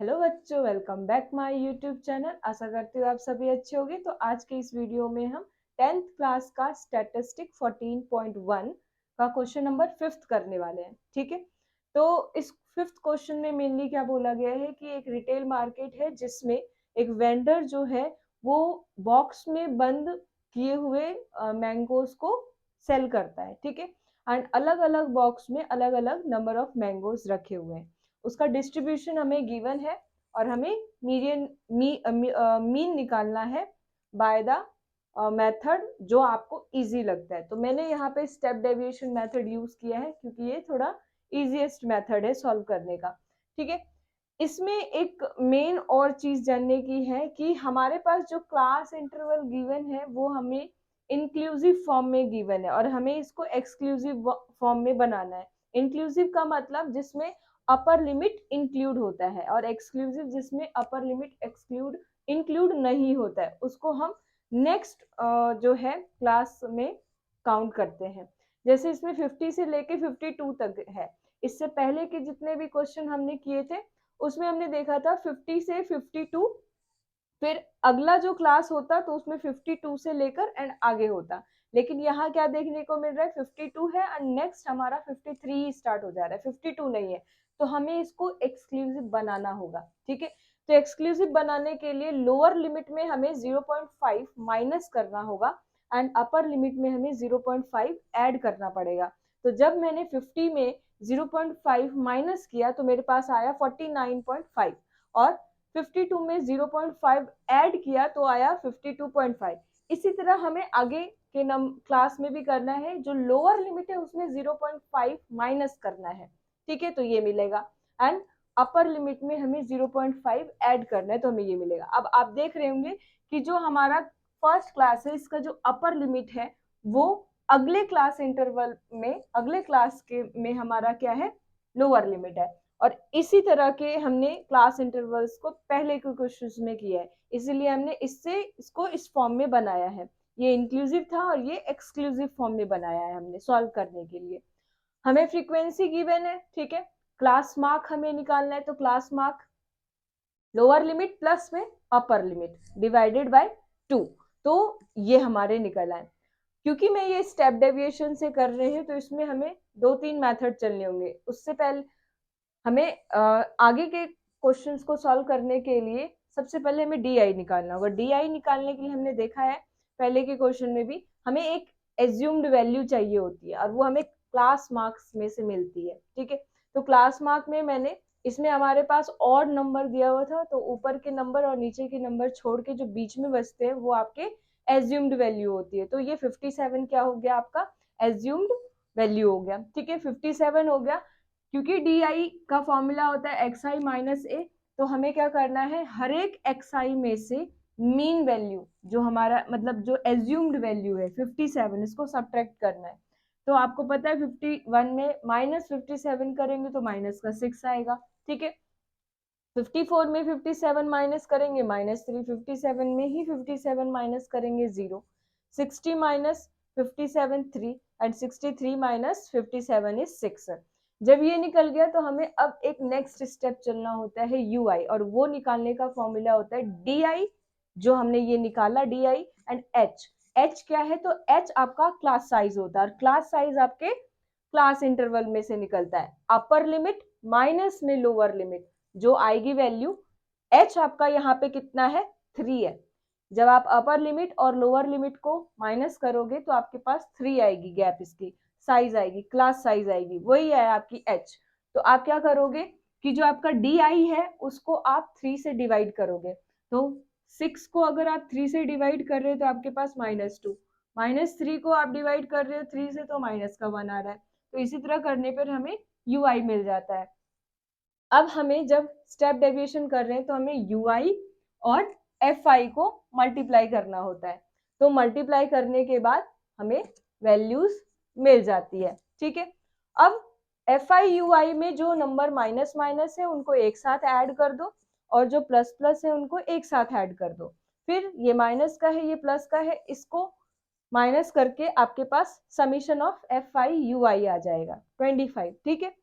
Hello बच्चों, welcome back my YouTube channel. आशा करती हूँ आप सभी अच्छे होंगे। तो आज के इस वीडियो में हम 10th क्लास का स्टैटिस्टिक 14.1 का क्वेश्चन नंबर 5th करने वाले हैं। ठीक है, तो इस 5th क्वेश्चन में मेनली क्या बोला गया है कि एक रिटेल मार्केट है जिसमें एक वेंडर जो है वो बॉक्स में बंद किए हुए मैंगोज को सेल करता है। ठीक है, एंड अलग अलग बॉक्स में अलग अलग नंबर ऑफ मैंगोज रखे हुए हैं। उसका डिस्ट्रीब्यूशन हमें गिवन है और हमें मीन निकालना है बाय द मेथड जो आपको इजी लगता है। तो मैंने यहाँ पे स्टेप डेविएशन मेथड यूज किया है क्योंकि ये थोड़ा इजीएस्ट मेथड है सॉल्व करने का। ठीक है, इसमें एक मेन और चीज जानने की है कि हमारे पास जो क्लास इंटरवल गिवन है वो हमें इंक्लूसिव फॉर्म में गिवन है और हमें इसको एक्सक्लूसिव फॉर्म में बनाना है। इंक्लूसिव का मतलब जिसमें अपर लिमिट इंक्लूड होता है और एक्सक्लूसिव जिसमें अपर लिमिट एक्सक्लूड इंक्लूड नहीं होता है, उसको हम नेक्स्ट जो है क्लास में काउंट करते हैं। जैसे इसमें 50 से लेके 52 तक है। इससे पहले के जितने भी क्वेश्चन हमने किए थे उसमें हमने देखा था 50 से 52, फिर अगला जो क्लास होता तो उसमें 52 से लेकर एंड आगे होता। लेकिन यहाँ क्या देखने को मिल रहा है, 52 है एंड नेक्स्ट हमारा 53 स्टार्ट हो जा रहा है, 52 नहीं है। तो हमें इसको एक्सक्लूसिव बनाना होगा। ठीक है, तो एक्सक्लूसिव बनाने के लिए लोअर लिमिट में हमें 0.5 माइनस करना होगा एंड अपर लिमिट में हमें 0.5 ऐड करना पड़ेगा। तो जब मैंने 50 में 0.5 माइनस किया तो मेरे पास आया 49.5 और 52 में 0.5 ऐड किया तो आया 52.5। इसी तरह हमें आगे के क्लास में भी करना है, जो लोअर लिमिट है उसमें 0.5 माइनस करना है। ठीक है, तो ये मिलेगा एंड अपर लिमिट में हमें 0.5 ऐड करना है तो हमें ये मिलेगा। अब आप देख रहे होंगे कि जो हमारा फर्स्ट क्लास है इसका जो अपर लिमिट है वो अगले क्लास इंटरवल में अगले क्लास के में हमारा क्या है, लोअर लिमिट है। और इसी तरह के हमने क्लास इंटरवल्स को पहले के क्वेश्चंस में किया है, इसीलिए हमने इसको इस फॉर्म में बनाया है। ये इंक्लूसिव था और ये एक्सक्लूसिव फॉर्म में बनाया है हमने सॉल्व करने के लिए। हमें फ्रीक्वेंसी गिवन है। ठीक है, क्लास मार्क हमें निकालना है, तो class mark lower limit plus में अपर लिमिट डिवाइडेड बाय 2। तो ये हमारे निकल आए। क्योंकि मैं ये स्टेप डेविएशन से कर रहे हैं तो इसमें हमें 2-3 मेथड चलने होंगे। उससे पहले हमें आगे के क्वेश्चंस को सॉल्व करने के लिए सबसे पहले हमें डी आई निकालना होगा। डी आई निकालने के लिए हमने देखा है पहले के क्वेश्चन में भी हमें एक एज्यूम्ड वैल्यू चाहिए होती है और वो हमें क्लास मार्क्स में से मिलती है। ठीक है, तो क्लास मार्क में मैंने इसमें हमारे पास ऑड नंबर दिया हुआ था, तो ऊपर के नंबर और नीचे के नंबर छोड़ के जो बीच में बचते हैं वो आपके एज्यूम्ड वैल्यू होती है। तो ये 57 क्या हो गया, आपका एज्यूम्ड वैल्यू हो गया। ठीक है, 57 हो गया। क्योंकि डी आई का फॉर्मूला होता है एक्स आई माइनस ए, तो हमें क्या करना है, हर एक एक्स आई में से मीन वैल्यू जो हमारा मतलब जो एज्यूम्ड वैल्यू है 57, इसको सब्ट्रैक्ट करना है। तो आपको पता है 51 में माइनस 57 करेंगे तो माइनस का 6 आएगा। ठीक है, 54 में 57 माइनस करेंगे -3, 57 में ही 57 माइनस करेंगे 0, 60 माइनस 57 3 एंड 63 माइनस 57 इज 6। जब ये निकल गया तो हमें अब एक नेक्स्ट स्टेप चलना होता है यू आई, और वो निकालने का फॉर्मूला होता है डी आई, जो हमने ये निकाला D I and H. H क्या है, तो एच आपका क्लास साइज होता है और क्लास साइज आपके क्लास इंटरवल में से निकलता है। अपर लिमिट माइनस में लोअर लिमिट जो आएगी वैल्यू, एच आपका यहाँ पे कितना है, 3 है। जब आप अपर लिमिट और लोअर लिमिट को माइनस करोगे तो आपके पास 3 आएगी, गैप इसकी साइज आएगी, क्लास साइज आएगी, वही है आपकी एच। तो आप क्या करोगे कि जो आपका डी आई है उसको आप 3 से डिवाइड करोगे। तो 6 को अगर आप 3 से डिवाइड कर रहे हो तो आपके पास -2, -3 को आप डिवाइड कर रहे हो 3 से तो माइनस का 1 आ रहा है। तो इसी तरह करने पर हमें यू आई मिल जाता है। अब हमें जब स्टेप डेविएशन कर रहे हैं तो हमें यू आई और एफ आई को मल्टीप्लाई करना होता है। तो मल्टीप्लाई करने के बाद हमें वैल्यूज मिल जाती है। ठीक है, अब एफ आई यू आई में जो नंबर माइनस माइनस है उनको एक साथ ऐड कर दो और जो प्लस प्लस है उनको एक साथ ऐड कर दो। फिर ये माइनस का है ये प्लस का है, इसको माइनस करके आपके पास summation of F I U I आ जाएगा 25। ठीक है,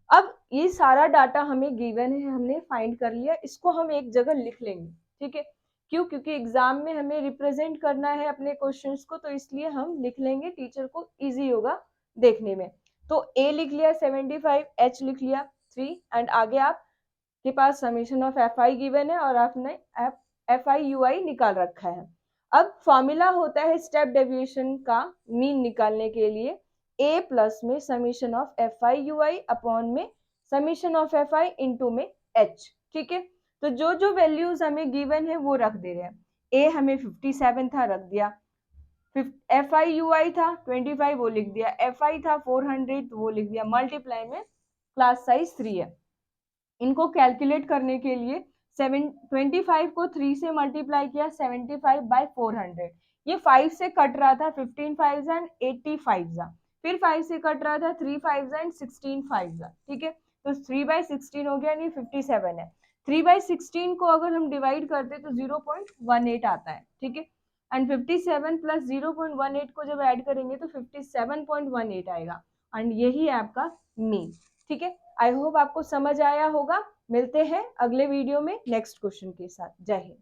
अब ये सारा डाटा हमें गिवन है, हमने फाइंड कर लिया, इसको हम एक जगह लिख लेंगे, ठीक है। क्यों? क्योंकि एग्जाम में हमें रिप्रेजेंट करना है अपने क्वेश्चंस को, तो इसलिए हम लिख लेंगे, टीचर को इजी होगा देखने में। तो ए लिख लिया 75, एच लिख लिया 3, एंड आगे आप के पास summation of F I given है और आपने एफ आई यू आई निकाल रखा है। अब फॉर्मूला होता है स्टेप डेविएशन का मीन निकालने के लिए, ए प्लस में summation of F I U I upon में summation of F I into में एच, ठीक है। तो जो जो वैल्यूज हमें गिवन है वो रख दे रहे हैं। ए हमें 57 था, रख दिया। एफ आई यू आई था 25, वो लिख दिया। एफ आई था 400, वो लिख दिया। मल्टीप्लाई में क्लास साइज 3 है। इनको कैलकुलेट करने के लिए 25 को 3 से मल्टीप्लाई किया, 75 बाय 400। ये 5 से कट रहा था, 15 5 एंड 80 5 फिर 5 से कट रहा था, 3 5 एंड 16 5, ठीक है। तो 3/16 हो गया, नहीं 57 है। 3/16 को अगर हम डिवाइड करते तो 0.18 आता है, ठीक है। एंड 57 प्लस 0.18 को जब ऐड करेंगे तो 57.18 आएगा, एंड यही है आपका मीन, ठीक है। आई होप आपको समझ आया होगा। मिलते हैं अगले वीडियो में नेक्स्ट क्वेश्चन के साथ। जय हिंद।